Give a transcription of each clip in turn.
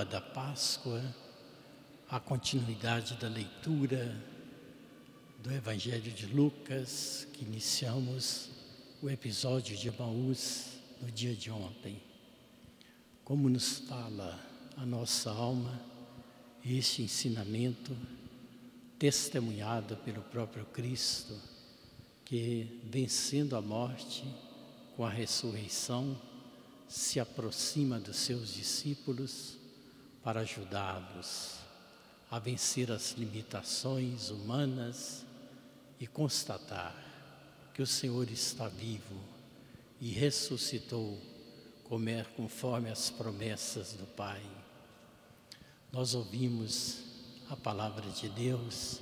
da Páscoa, a continuidade da leitura do Evangelho de Lucas, que iniciamos o episódio de Emaús no dia de ontem. Como nos fala a nossa alma este ensinamento testemunhado pelo próprio Cristo, que vencendo a morte com a ressurreição, se aproxima dos seus discípulos para ajudá-los a vencer as limitações humanas e constatar que o Senhor está vivo e ressuscitou, conforme as promessas do Pai. Nós ouvimos a palavra de Deus,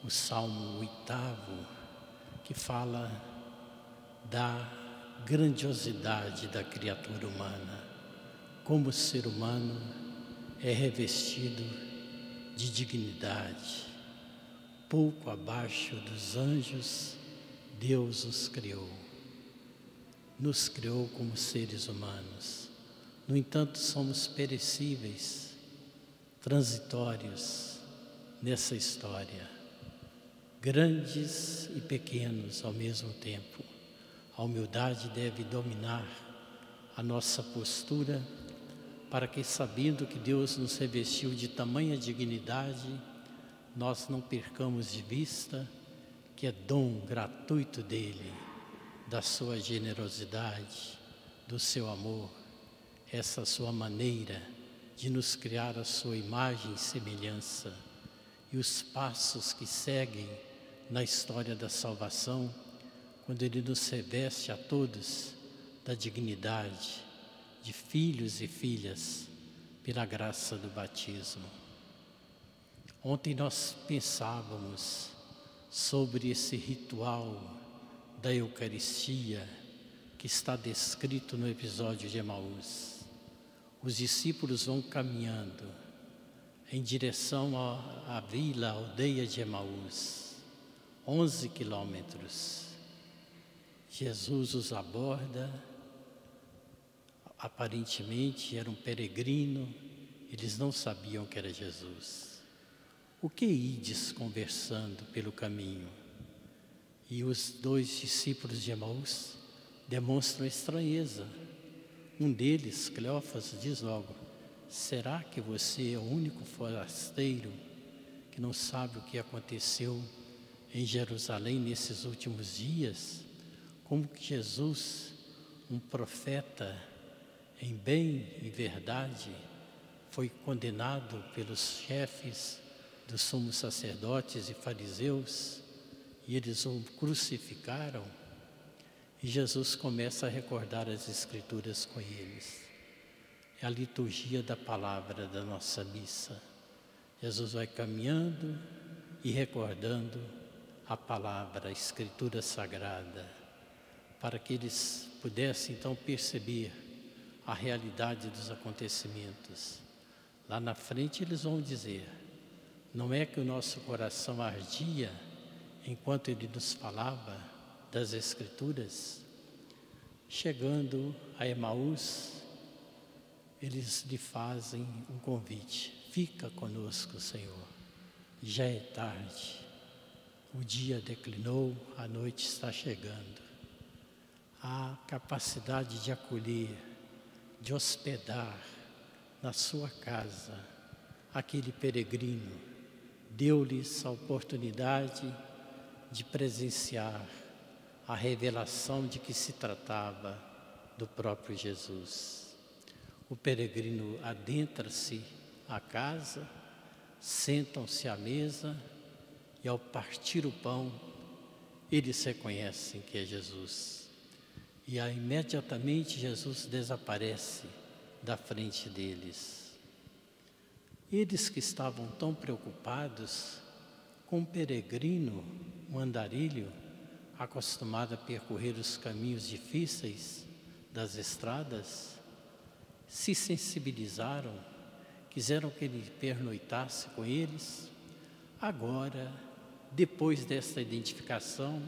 o Salmo 8º, que fala da grandiosidade da criatura humana, como o ser humano é revestido de dignidade. Pouco abaixo dos anjos, Deus os criou. Nos criou como seres humanos. No entanto, somos perecíveis, transitórios nessa história, grandes e pequenos ao mesmo tempo. A humildade deve dominar a nossa postura para que, sabendo que Deus nos revestiu de tamanha dignidade, nós não percamos de vista que é dom gratuito dele, da sua generosidade, do seu amor, essa sua maneira de nos criar a sua imagem e semelhança, e os passos que seguem na história da salvação, quando Ele nos reveste a todos da dignidade de filhos e filhas pela graça do batismo. Ontem nós pensávamos sobre esse ritual da Eucaristia que está descrito no episódio de Emaús. Os discípulos vão caminhando em direção à vila, à aldeia de Emaús, 11 quilômetros. Jesus os aborda, aparentemente era um peregrino, eles não sabiam que era Jesus. O que ides conversando pelo caminho? E os dois discípulos de Emaús demonstram estranheza. Um deles, Cleófas, diz logo: será que você é o único forasteiro que não sabe o que aconteceu em Jerusalém nesses últimos dias? Como que Jesus, um profeta em bem e verdade, foi condenado pelos chefes dos sumos sacerdotes e fariseus, e eles o crucificaram, e Jesus começa a recordar as Escrituras com eles. É a liturgia da palavra da nossa missa. Jesus vai caminhando e recordando a palavra, a Escritura Sagrada, para que eles pudessem então perceber a realidade dos acontecimentos. Lá na frente eles vão dizer: não é que o nosso coração ardia enquanto ele nos falava das Escrituras? Chegando a Emaús, eles lhe fazem um convite: fica conosco, Senhor, já é tarde, o dia declinou, a noite está chegando. A capacidade de acolher, de hospedar na sua casa aquele peregrino, deu-lhes a oportunidade de presenciar a revelação de que se tratava do próprio Jesus. O peregrino adentra-se à casa, sentam-se à mesa e, ao partir o pão, eles reconhecem que é Jesus. E aí, imediatamente Jesus desaparece da frente deles. Eles que estavam tão preocupados com um peregrino, um andarilho, acostumado a percorrer os caminhos difíceis das estradas, se sensibilizaram, quiseram que ele pernoitasse com eles. Agora, depois desta identificação,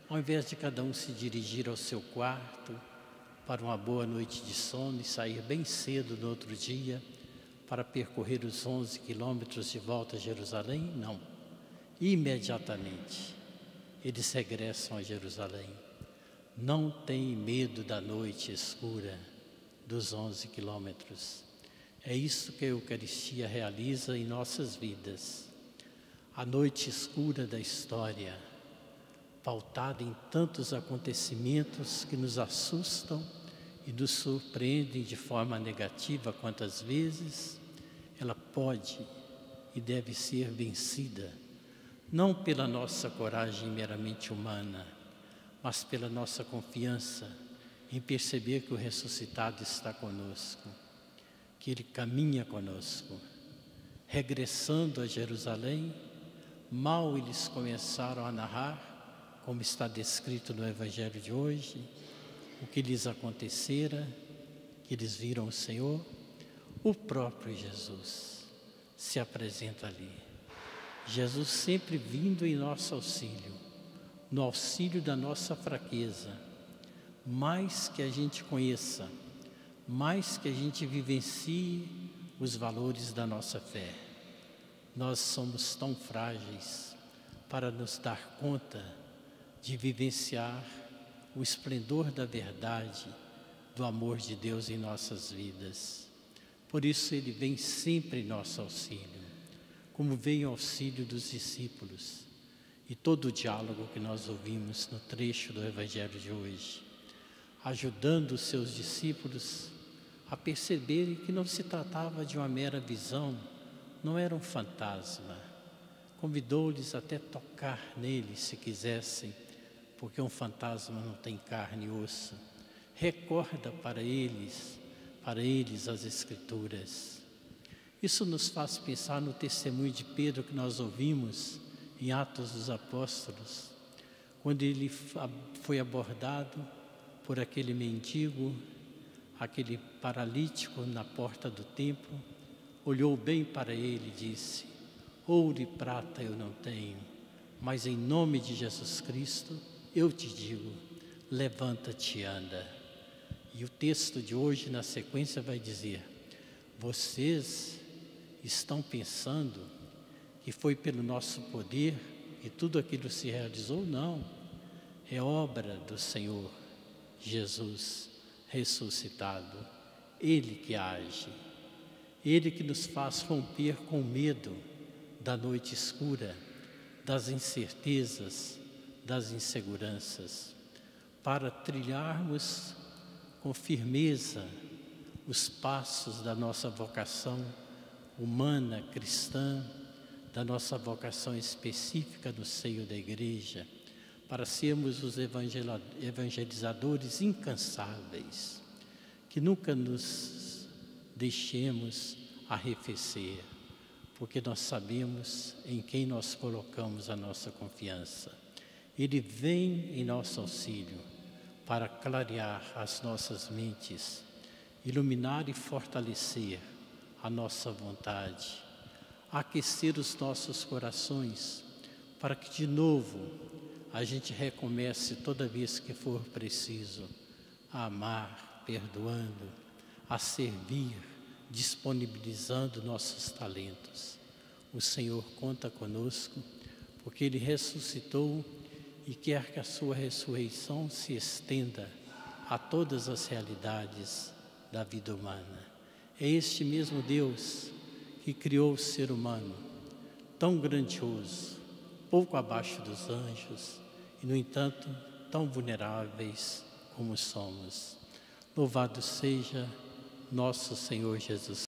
ao invés de cada um se dirigir ao seu quarto para uma boa noite de sono e sair bem cedo no outro dia para percorrer os 11 quilômetros de volta a Jerusalém? Não. Imediatamente, eles regressam a Jerusalém. Não tem medo da noite escura dos 11 quilômetros. É isso que a Eucaristia realiza em nossas vidas. A noite escura da história, pautada em tantos acontecimentos que nos assustam e nos surpreendem de forma negativa quantas vezes, ela pode e deve ser vencida, não pela nossa coragem meramente humana, mas pela nossa confiança em perceber que o ressuscitado está conosco, que Ele caminha conosco. Regressando a Jerusalém, mal eles começaram a narrar, como está descrito no Evangelho de hoje, o que lhes acontecera, que eles viram o Senhor, o próprio Jesus se apresenta ali. Jesus sempre vindo em nosso auxílio, no auxílio da nossa fraqueza, mais que a gente conheça, mais que a gente vivencie os valores da nossa fé. Nós somos tão frágeis para nos dar conta de vivenciar o esplendor da verdade, do amor de Deus em nossas vidas. Por isso Ele vem sempre em nosso auxílio, como veio em auxílio dos discípulos. E todo o diálogo que nós ouvimos no trecho do Evangelho de hoje, ajudando os seus discípulos a perceberem que não se tratava de uma mera visão, não era um fantasma. Convidou-lhes até tocar nele, se quisessem, porque um fantasma não tem carne e osso. Recorda para eles as Escrituras. Isso nos faz pensar no testemunho de Pedro que nós ouvimos em Atos dos Apóstolos, quando ele foi abordado por aquele mendigo, aquele paralítico na porta do templo, olhou bem para ele e disse: ouro e prata eu não tenho, mas em nome de Jesus Cristo eu te digo, levanta-te e anda. E o texto de hoje, na sequência, vai dizer: vocês estão pensando que foi pelo nosso poder que tudo aquilo se realizou? Não, é obra do Senhor Jesus ressuscitado. Ele que age, Ele que nos faz romper com o medo da noite escura, das incertezas, das inseguranças, para trilharmos com firmeza os passos da nossa vocação humana, cristã, da nossa vocação específica no seio da igreja, para sermos os evangelizadores incansáveis, que nunca nos deixemos arrefecer, porque nós sabemos em quem nós colocamos a nossa confiança. Ele vem em nosso auxílio para clarear as nossas mentes, iluminar e fortalecer a nossa vontade, aquecer os nossos corações, para que de novo a gente recomece toda vez que for preciso a amar, perdoando, a servir, disponibilizando nossos talentos. O Senhor conta conosco, porque Ele ressuscitou e quer que a sua ressurreição se estenda a todas as realidades da vida humana. É este mesmo Deus que criou o ser humano, tão grandioso, pouco abaixo dos anjos, e no entanto tão vulneráveis como somos. Louvado seja nosso Senhor Jesus